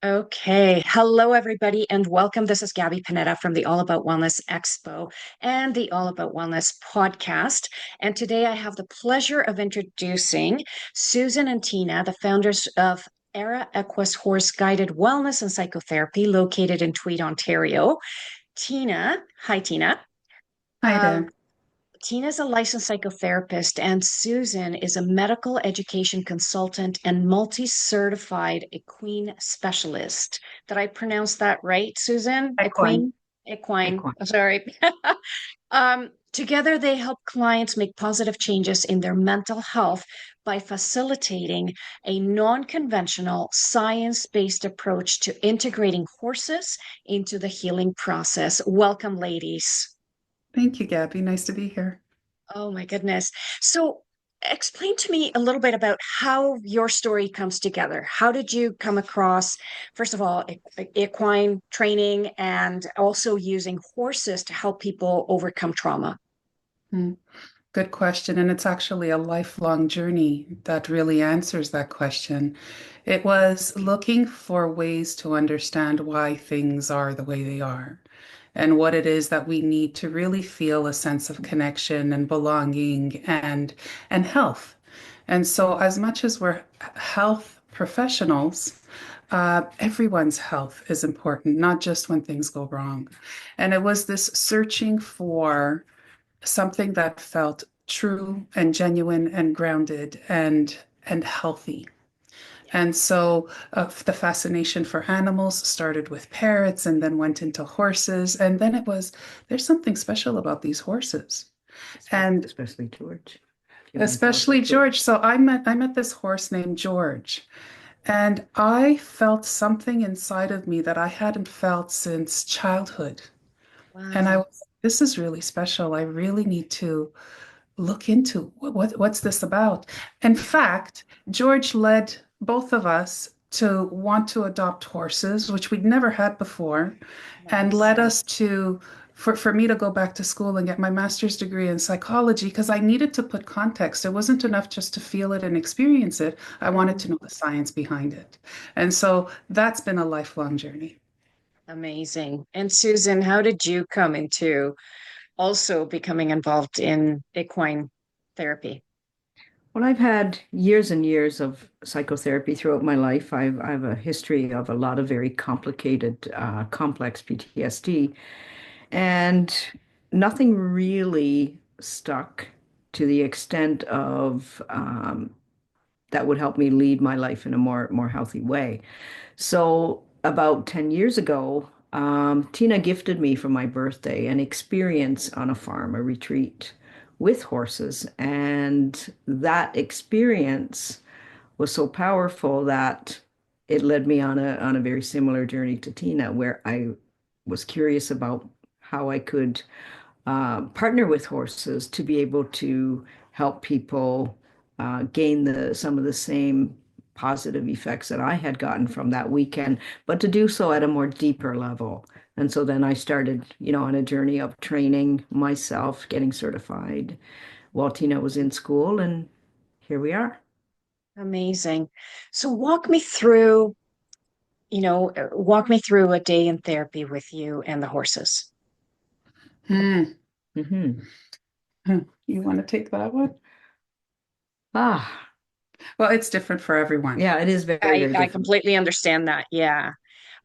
Okay. Hello, everybody, and welcome. This is Gabby Panetta from the All About Wellness Expo and the All About Wellness podcast. And today I have the pleasure of introducing Susan and Tina, the founders of Ara Equus Horse Guided Wellness and Psychotherapy, located in Tweed, Ontario. Tina, hi, Tina. Hi Um, there. Tina's a licensed psychotherapist, and Susan is a medical education consultant and multi-certified equine specialist. Did I pronounce that right, Susan? Equine. Equine? Equine. Equine. Oh, sorry. Together, they help clients make positive changes in their mental health by facilitating a non-conventional, science-based approach to integrating horses into the healing process. Welcome, ladies. Thank you, Gabby. Nice to be here. Oh my goodness. So explain to me a little bit about how your story comes together. How did you come across, first of all, equine training and also using horses to help people overcome trauma? Hmm. Good question. And it's actually a lifelong journey that really answers that question. It was looking for ways to understand why things are the way they are and what it is that we need to really feel a sense of connection and belonging and health. And so as much as we're health professionals, everyone's health is important, not just when things go wrong. And it was this searching for something that felt true and genuine and grounded and healthy. And so the fascination for animals started with parrots and then went into horses. And then it was, there's something special about these horses. And Especially George. Do you want to tell us especially about George? George. So I met this horse named George. And I felt something inside of me that I hadn't felt since childhood. And I Wow. was, this is really special. I really need to look into what's this about. In fact, George led both of us to want to adopt horses, which we'd never had before, and Nice. led us to for me to go back to school and get my master's degree in psychology because I needed to put context. It wasn't enough just to feel it and experience it. I wanted to Mhm. know the science behind it. And so that's been a lifelong journey. Amazing. And Susan, how did you come into also becoming involved in equine therapy? Well, I've had years and years of psychotherapy throughout my life. I have a history of a lot of very complicated, complex PTSD, and nothing really stuck to the extent of that would help me lead my life in a more healthy way. So about 10 years ago, Tina gifted me for my birthday an experience on a farm, a retreat with horses. And that experience was so powerful that it led me on a very similar journey to Tina, where I was curious about how I could partner with horses to be able to help people gain some of the same positive effects that I had gotten from that weekend, but to do so at a more deeper level. And so then I started, on a journey of training myself, getting certified while Tina was in school, and here we are. Amazing. So walk me through, walk me through a day in therapy with you and the horses. Hmm. Hmm. You want to take that one? Ah, Well, it's different for everyone. yeah, it is very, I, very I different. completely understand that. Yeah.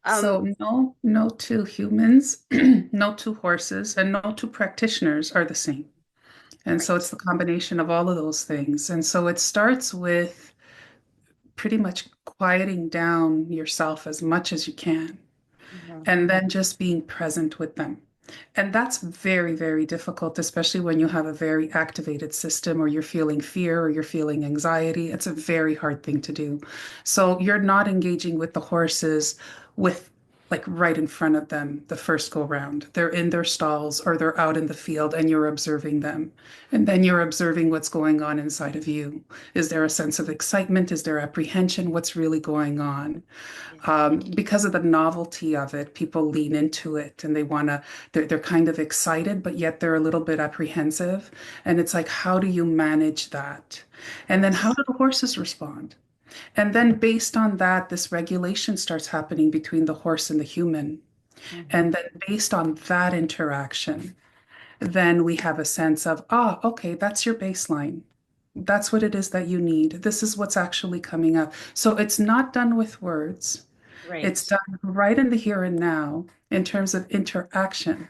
Um, So no two humans, no two horses, and no two practitioners are the same. And so it's right. the combination of all of those things. And so it starts with pretty much quieting down yourself as much as you can, Mhm. and then just being present with them. And that's very, very difficult, especially when you have a very activated system or you're feeling fear or you're feeling anxiety. It's a very hard thing to do. So you're not engaging with the horses with like right in front of them the first go round. They're in their stalls or they're out in the field and you're observing them. And then you're observing what's going on inside of you. Is there a sense of excitement? Is there apprehension? What's really going on? Because of the novelty of it, people lean into it and they're kind of excited, but yet they're a little bit apprehensive. And it's like, how do you manage that? And then how Yes. do the horses respond? And then based on that, this regulation starts happening between the horse and the human. Mhm. And then based on that interaction, then we have a sense of, okay, that's your baseline. That's what it is that you need. This is what's actually coming up. So it's not done with words. It's Right. done right in the here and now in terms of interaction.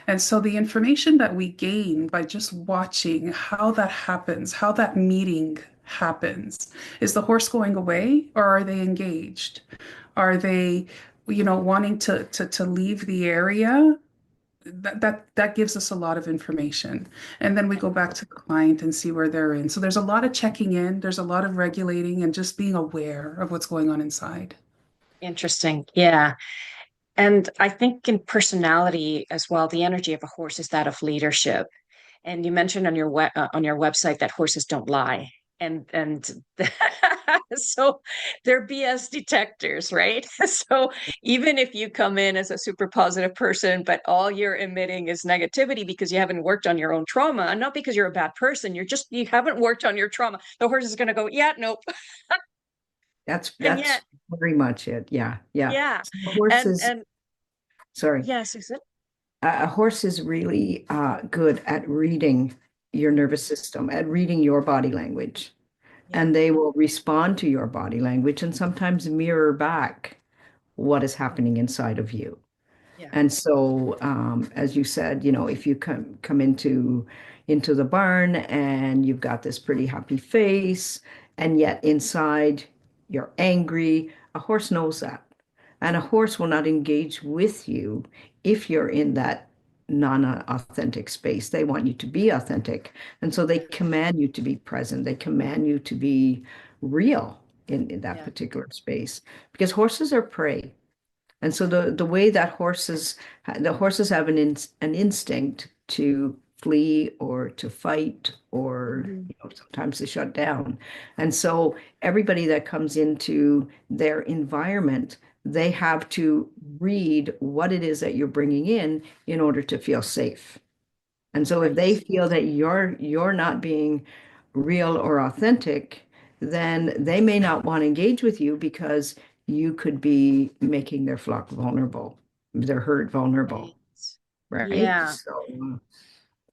And so the information that we gain by just watching how that happens, how that meeting happens, is the horse going away or are they engaged? Are they, wanting to leave the area? That gives us a lot of information. And then we go back to the client and see where they're in. So there's a lot of checking in, there's a lot of regulating and just being aware of what's going on inside. Interesting. Yeah. And I think in personality as well, the energy of a horse is that of leadership. And you mentioned on your website that horses don't lie. And so they're BS detectors, right? So even if you come in as a super positive person, but all you're emitting is negativity because you haven't worked on your own trauma, and not because you're a bad person, you haven't worked on your trauma. The horse is going to go, yeah, nope. And That's yet, very much it. Yeah, yeah. yeah. So a horse And is, and sorry, yes, is it? a horse is really good at reading your nervous system, at reading your body language, Yeah, and they will respond to your body language and sometimes mirror back what is happening inside of you. yeah, And so, as you said, if you come into the barn and you've got this pretty happy face, and yet inside you're angry, a horse knows that. And a horse will not engage with you if you're in that non-authentic space. They want you to be authentic. And so they yeah, command you to be present. They command you to be real in that yeah. particular space because horses are prey. And so the way that the horses have an instinct to flee or to fight or Mhm. sometimes to shut down. And so everybody that comes into their environment, they have to read what it is that you're bringing in order to feel safe. And so if they Right. feel that you're not being real or authentic, then they may not want to engage with you because you could be making their flock vulnerable, their herd vulnerable, Right. right? Yeah. So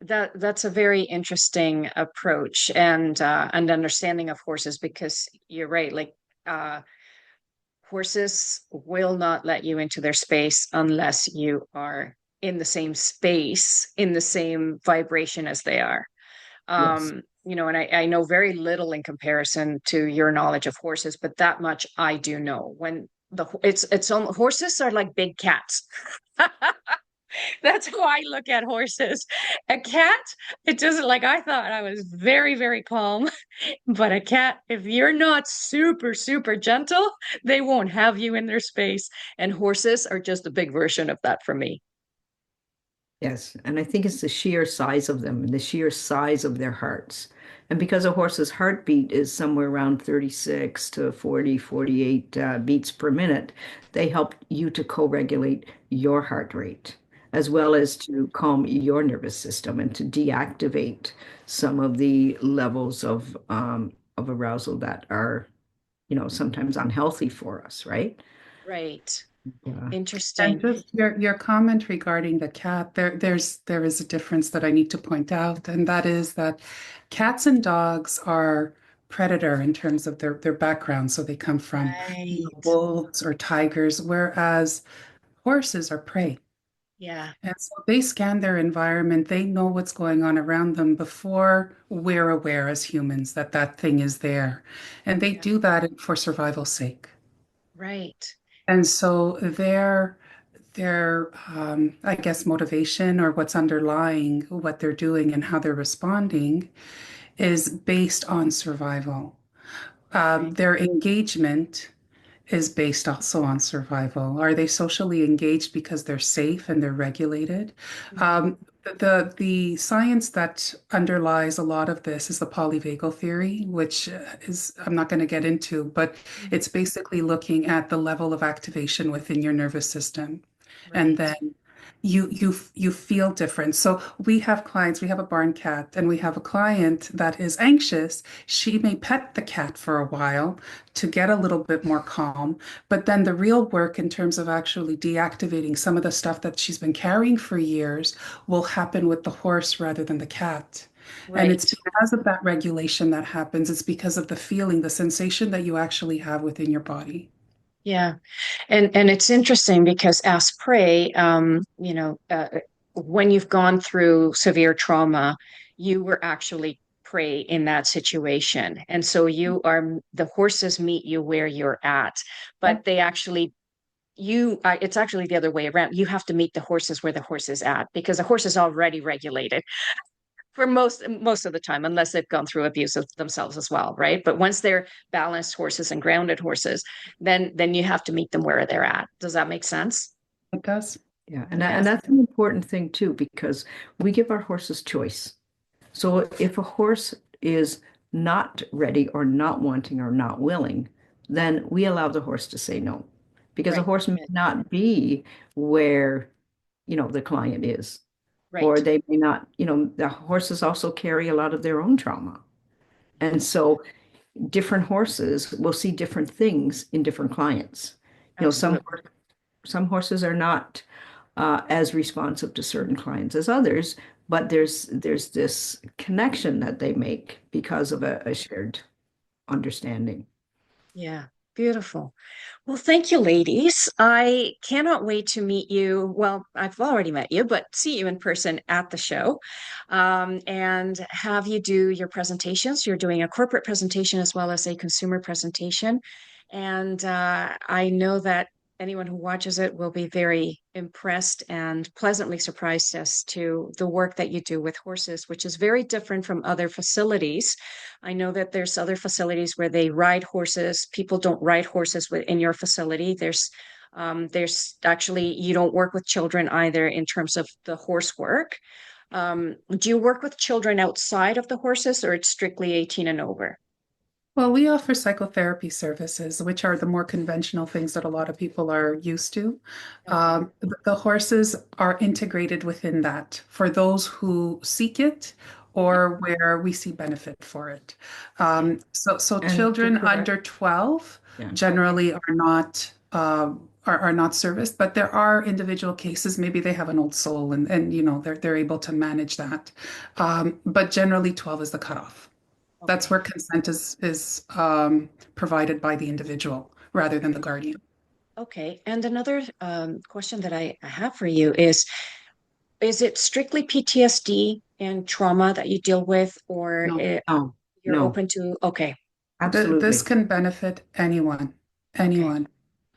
That's a very interesting approach and understanding of horses because you're right. Like uh horses will not let you into their space unless you are in the same space, in the same vibration as they are. yes, And I know very little in comparison to your knowledge of horses, but that much I do know. When horses are like big cats. That's how I look at horses. A cat, it doesn't like I thought I was very, very calm, but a cat, if you're not super, super gentle, they won't have you in their space. And horses are just a big version of that for me. yes. And I think it's the sheer size of them, the sheer size of their hearts. And because a horse's heartbeat is somewhere around 36 to 40, 48 beats per minute, they help you to co-regulate your heart rate, as well Right, as to calm your nervous system and to deactivate some of the levels of arousal that are, sometimes unhealthy for us, right? right. Yeah. And Interesting. just your comment regarding the cat, there is a difference that I need to point out, and that is that cats and dogs are predator in terms of their background. So they come from Right. wolves or tigers, whereas horses are prey. Yeah, And so they scan their environment, they know what's going on around them before we're aware as humans that that thing is there. And they yeah, do that for survival's sake. right. And so their I guess motivation or what's underlying what they're doing and how they're responding is based on survival. Right. Their engagement is based also on survival. Are they socially engaged because they're safe and they're regulated? Mhm. Um, the science that underlies a lot of this is the polyvagal theory, which is I'm not going to get into, but Mhm. it's basically looking at the level of activation within your nervous system. And Right. then you feel different. So we have clients, we have a barn cat, and we have a client that is anxious. She may pet the cat for a while to get a little bit more calm, but then the real work in terms of actually deactivating some of the stuff that she's been carrying for years will happen with the horse rather than the cat. And it's Right. because of that regulation that happens. It's because of the feeling, the sensation that you actually have within your body. Yeah. And it's interesting because as prey, when you've gone through severe trauma, you were actually prey in that situation. And so the horses meet you where you're at, but they actually, it's actually the other way around. You have to meet the horses where the horse is at because the horse is already regulated for most of the time, unless they've gone through abuse of themselves as well, right? But once they're balanced horses and grounded horses, then you have to meet them where they're at. Does that make sense? It does. Yeah, Yeah. and that's an important thing too, because we give our horses choice. So if a horse is not ready or not wanting or not willing, then we allow the horse to say no, because a Right. horse may not be where, the client is, or Right. they may not, the horses also carry a lot of their own trauma. And so different horses will see different things in different clients. You know, some Absolutely. some horses are not as responsive to certain clients as others, but there's this connection that they make because of a shared understanding. Yeah. Beautiful. Well, thank you, ladies. I cannot wait to meet you. Well, I've already met you, but see you in person at the show, and have you do your presentations. You're doing a corporate presentation as well as a consumer presentation. And I know that anyone who watches it will be very impressed and pleasantly surprised as to the work that you do with horses, which is very different from other facilities. I know that there's other facilities where they ride horses. People don't ride horses in your facility. There's actually, you don't work with children either in terms of the horse work. Do you work with children outside of the horses, or it's strictly 18 and over? Well, we offer psychotherapy services, which are the more conventional things that a lot of people are used to. Okay. The horses are integrated within that for those who seek it Yep. or where we see benefit for it. Yeah. So And to children correct, under 12 yeah. Okay. generally are not serviced, but there are individual cases. Maybe they have an old soul and they're able to manage that. But generally 12 is the cutoff. That's Okay. where consent is provided by the individual rather than the Okay. guardian. Okay. And another question that I have for you is it strictly PTSD and trauma that you deal with, or No, no, you're no, open to, okay. This absolutely. can benefit anyone, Okay. anyone.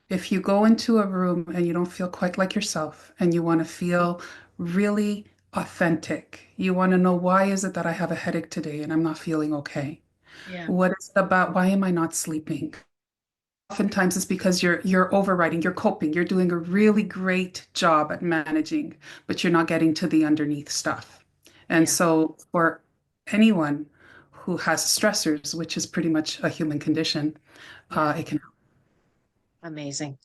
If you go into a room and you don't feel quite like yourself and you want to feel really authentic, you want to know why is it that I have a headache today and I'm not feeling okay? Yeah. What is it about? Why am I not sleeping? Oftentimes it's because you're overriding, you're coping, you're doing a really great job at managing, but you're not getting to the underneath stuff. And Yeah. so for anyone who has stressors, which is pretty much a human condition, Yeah. it can. Amazing.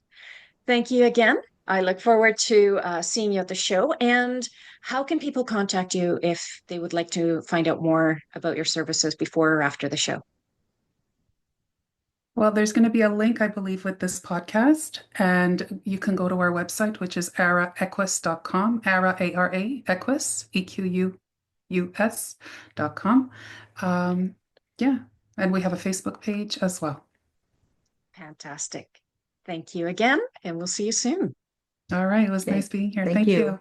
Thank you again. I look forward to seeing you at the show. And how can people contact you if they would like to find out more about your services before or after the show? Well, there's going to be a link, I believe, with this podcast, and you can go to our website, which is araequus.com, Ara, A-R-A, Equus, EQUUS.com. Yeah, and we have a Facebook page as well. Fantastic. Thank you again, and we'll see you soon. All right, it was Okay. nice being here. Thank Thank you. you.